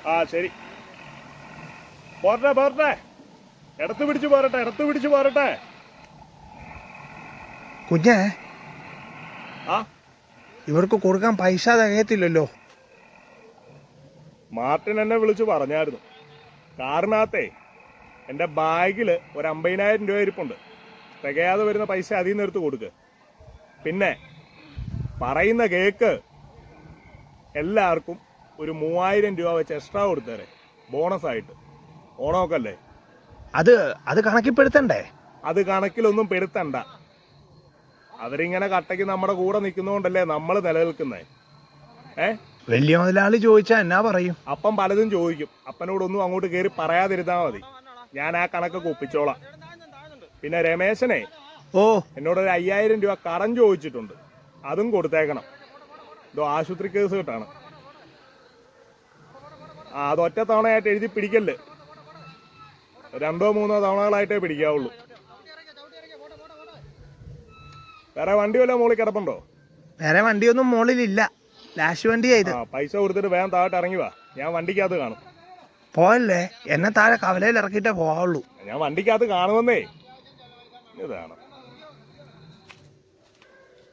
ആ ശരി, പോരട്ടെ പോരട്ടെ, ഇടത്ത് പിടിച്ചു പോരട്ടെ, ഇടത്ത് പിടിച്ചു പോരട്ടെ. കുഞ്ഞേ, ആ ഇവർക്ക് കൊടുക്കാൻ പൈസ തികയത്തില്ലല്ലോ. മാർട്ടിൻ എന്നെ വിളിച്ചു പറഞ്ഞായിരുന്നു. കാറിനകത്തേ എൻ്റെ ബാഗിൽ ഒരു 50,000 രൂപ ഇരിപ്പുണ്ട്. തികയാതെ വരുന്ന പൈസ അതിൽ നിന്ന് എടുത്ത് കൊടുക്ക്. പിന്നെ പറയുന്ന കേക്ക് എല്ലാവർക്കും ഒരു 3000 രൂപ വെച്ച് എക്സ്ട്രാ കൊടുത്തേരെ, ബോണസായിട്ട്. ഓണമൊക്കെ അല്ലേ. അത് കണക്കിപ്പെടുത്തണ്ടേ? അത് കണക്കിലൊന്നും പെടുത്തണ്ട. അവരിങ്ങനെ കട്ടയ്ക്ക് നമ്മുടെ കൂടെ നിൽക്കുന്നതുകൊണ്ടല്ലേ നമ്മൾ നിലനിൽക്കുന്നേ. വലിയ മുതലാളി ചോദിച്ചാ എന്നാ പറയും? അപ്പം പലതും ചോദിക്കും. അപ്പനോടൊന്നും അങ്ങോട്ട് കയറി പറയാതിരുന്നാ മതി, ഞാൻ ആ കണക്കൊക്കെ ഒപ്പിച്ചോളാം. പിന്നെ രമേശനെ എന്നോടൊരു 5000 രൂപ കടം ചോദിച്ചിട്ടുണ്ട്, അതും കൊടുത്തേക്കണം. ഇതോ ആശുപത്രി കേസ് കിട്ടാണ്. അത് ഒറ്റ തവണയായിട്ട് എഴുതി പിടിക്കല്ലേ, 2 or 3 തവണകളായിട്ടേ പിടിക്കാവുള്ളൂ. വേറെ വണ്ടി വല്ല മോളിൽ കിടപ്പുണ്ടോ? വേറെ വണ്ടിയൊന്നും മോളിലില്ല, ലാഷ് വണ്ടിയായത്. പൈസ കൊടുത്തിട്ട് വേഗം താഴോട്ട് ഇറങ്ങി വാ, ഞാൻ വണ്ടിക്കകത്ത് കാണും. പോയല്ലേ, എന്നെ താഴെ കവലയിൽ ഇറക്കിയിട്ടേ പോവുള്ളൂ. ഞാൻ വണ്ടിക്കകത്ത് കാണുമെന്നേ. ഇതാണ്